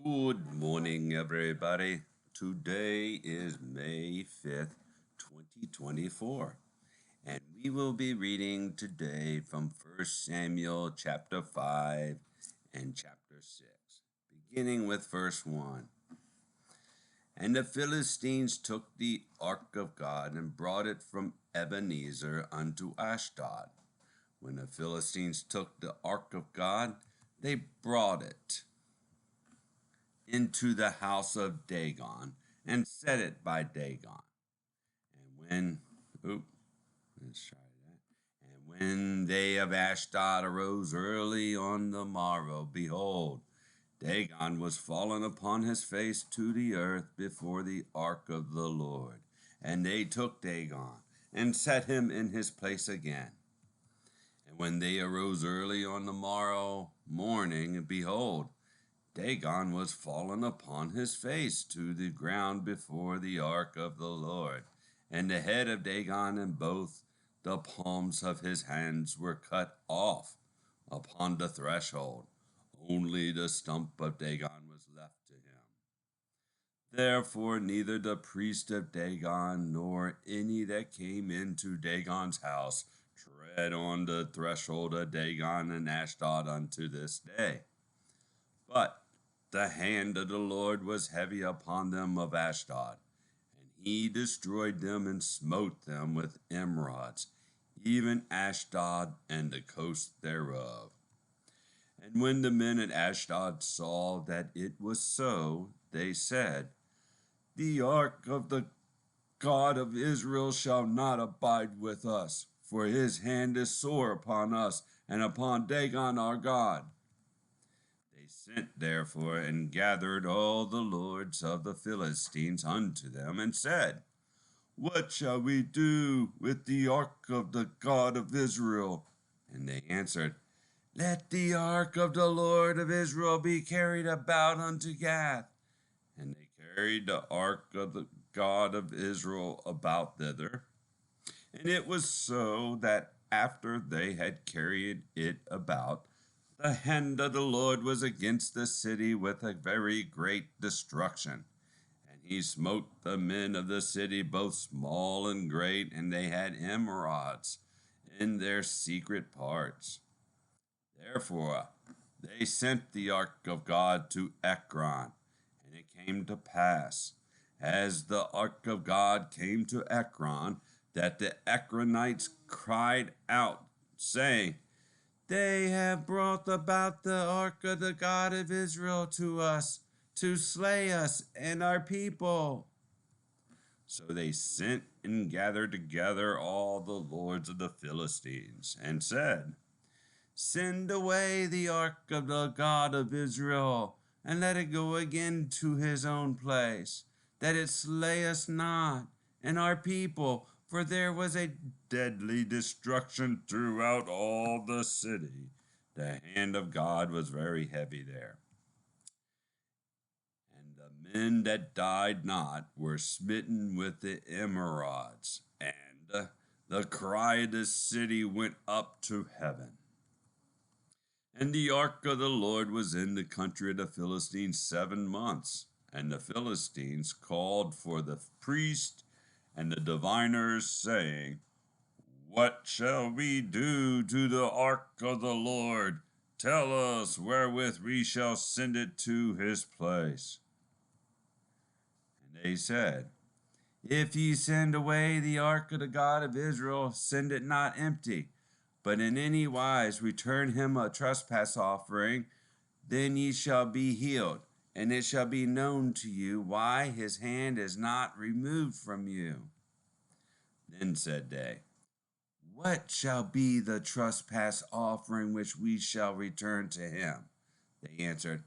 Good morning, everybody. Today is May 5th, 2024, and we will be reading today from 1 Samuel chapter 5 and chapter 6, beginning with verse 1. And the Philistines took the ark of God and brought it from Ebenezer unto Ashdod. When the Philistines took the ark of God, they brought it into the house of Dagon and set it by Dagon. And when, let's try that. And when they of Ashdod arose early on the morrow, behold, Dagon was fallen upon his face to the earth before the ark of the Lord. And they took Dagon and set him in his place again. And when they arose early on the morrow morning, behold, Dagon was fallen upon his face to the ground before the ark of the Lord, and the head of Dagon and both the palms of his hands were cut off upon the threshold. Only the stump of Dagon was left to him. Therefore neither the priest of Dagon nor any that came into Dagon's house tread on the threshold of Dagon and Ashdod unto this day. But the hand of the Lord was heavy upon them of Ashdod, and he destroyed them and smote them with emerods, even Ashdod and the coast thereof. And when the men at Ashdod saw that it was so, they said, The ark of the God of Israel shall not abide with us, for his hand is sore upon us and upon Dagon our God. They sent therefore and gathered all the lords of the Philistines unto them, and said, What shall we do with the ark of the God of Israel? And they answered, Let the ark of the Lord of Israel be carried about unto Gath. And they carried the ark of the God of Israel about thither. And it was so that after they had carried it about, the hand of the Lord was against the city with a very great destruction. And he smote the men of the city, both small and great, and they had emerods in their secret parts. Therefore they sent the ark of God to Ekron. And it came to pass, as the ark of God came to Ekron, that the Ekronites cried out, saying, They have brought about the ark of the God of Israel to us, to slay us and our people. So they sent and gathered together all the lords of the Philistines, and said, Send away the ark of the God of Israel, and let it go again to his own place, that it slay us not and our people, for there was a deadly destruction throughout all the city. The hand of God was very heavy there. And the men that died not were smitten with the emerods, and the cry of the city went up to heaven. And the ark of the Lord was in the country of the Philistines 7 months. And the Philistines called for the priest and the diviners, saying, What shall we do to the ark of the Lord? Tell us wherewith we shall send it to his place. And they said, If ye send away the ark of the God of Israel, send it not empty, but in any wise return him a trespass offering, then ye shall be healed, and it shall be known to you why his hand is not removed from you. Then said they, What shall be the trespass offering which we shall return to him? They answered,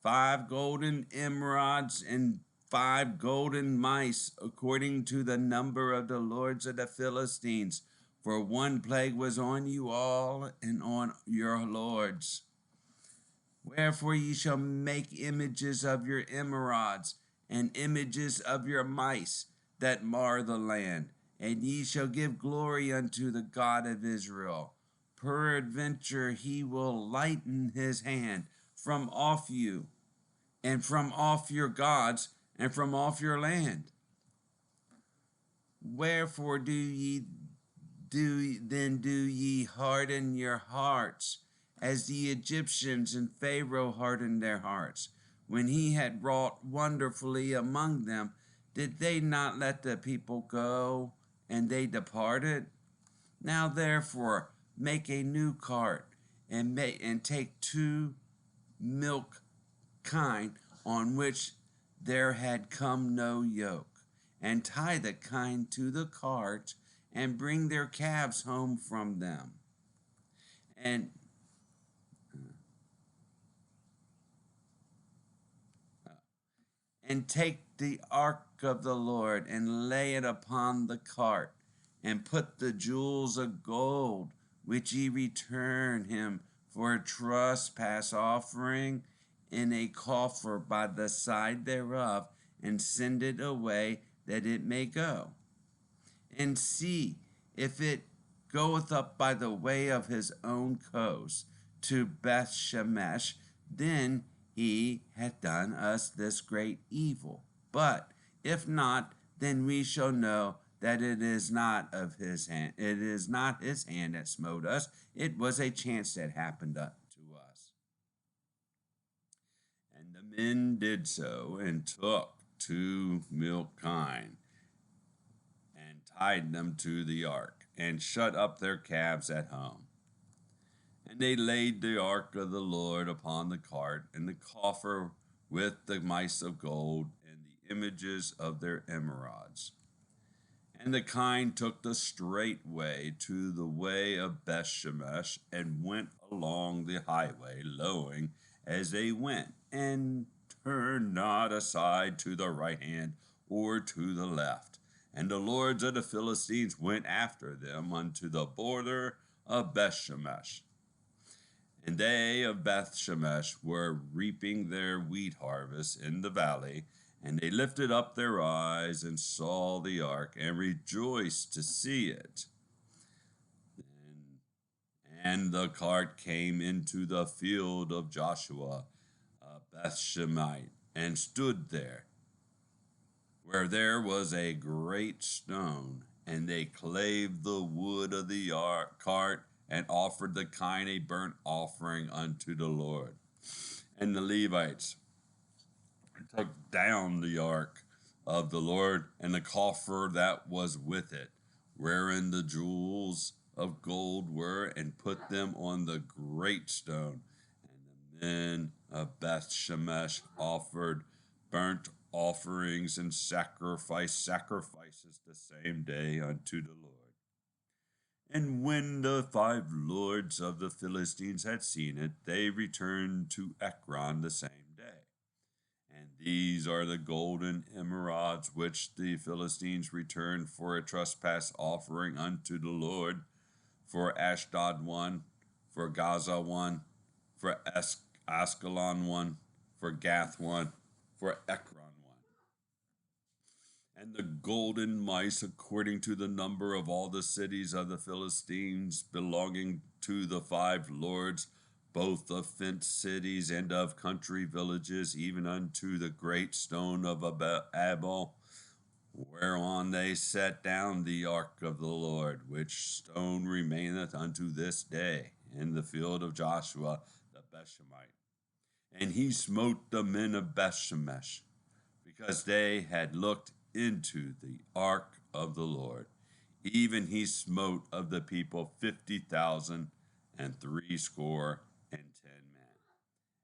5 golden emerods and 5 golden mice, according to the number of the lords of the Philistines. For one plague was on you all and on your lords. Wherefore ye shall make images of your emerods and images of your mice that mar the land, and ye shall give glory unto the God of Israel. Peradventure he will lighten his hand from off you. and from off your gods, and from off your land. Wherefore do ye harden your hearts, as the Egyptians and Pharaoh hardened their hearts? When he had wrought wonderfully among them, did they not let the people go, and they departed? Now therefore make a new cart, and take two milk kine on which there had come no yoke, and tie the kine to the cart, and bring their calves home from them. And take the ark of the Lord, and lay it upon the cart, and put the jewels of gold which ye return him for a trespass offering in a coffer by the side thereof, and send it away that it may go. And see if it goeth up by the way of his own coast to Beth Shemesh, then he hath done us this great evil. But if not, then we shall know that it is not of his hand. It is not his hand that smote us. It was a chance that happened to us. And the men did so, and took two milk kine, and tied them to the ark, and shut up their calves at home. And they laid the ark of the Lord upon the cart, and the coffer with the mice of gold, and the images of their emerods. And the kine took the straight way to the way of Bethshemesh, and went along the highway, lowing as they went, and turned not aside to the right hand or to the left. And the lords of the Philistines went after them unto the border of Bethshemesh. And they of Bethshemesh were reaping their wheat harvest in the valley, and they lifted up their eyes and saw the ark, and rejoiced to see it. And the cart came into the field of Joshua, Bethshemite, and stood there, where there was a great stone, and they clave the wood of the cart, and offered the kine a burnt offering unto the Lord. And the Levites took down the ark of the Lord, and the coffer that was with it, wherein the jewels of gold were, and put them on the great stone. And the men of Beth Shemesh offered burnt offerings and sacrifices the same day unto the Lord. And when the five lords of the Philistines had seen it, they returned to Ekron the same day. And these are the golden emerods which the Philistines returned for a trespass offering unto the Lord, for Ashdod one, for Gaza one, for Askelon one, for Gath one, for Ekron one. And the golden mice, according to the number of all the cities of the Philistines, belonging to the five lords, both of fenced cities and of country villages, even unto the great stone of Abel, whereon they set down the ark of the Lord, which stone remaineth unto this day in the field of Joshua the Bethshemite. And he smote the men of Bethshemesh, because they had looked into the ark of the Lord. Even he smote of the people 50,000 and 60 men.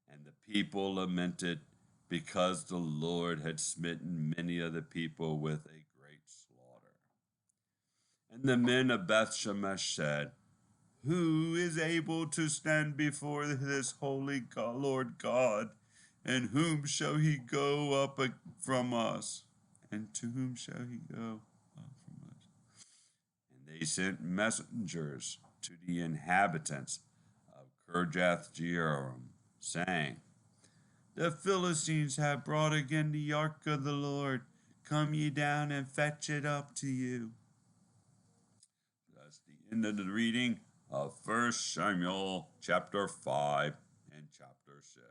And the people lamented, because the Lord had smitten many of the people with a great slaughter. And the men of Bethshemesh said, who is able to stand before this holy Lord God? And whom shall he go up from us? And to whom shall he go up from us? And they sent messengers to the inhabitants of Kirjath Jearim, saying, the Philistines have brought again the ark of the Lord. Come ye down and fetch it up to you. That's the end of the reading of 1 Samuel chapter 5 and chapter 6.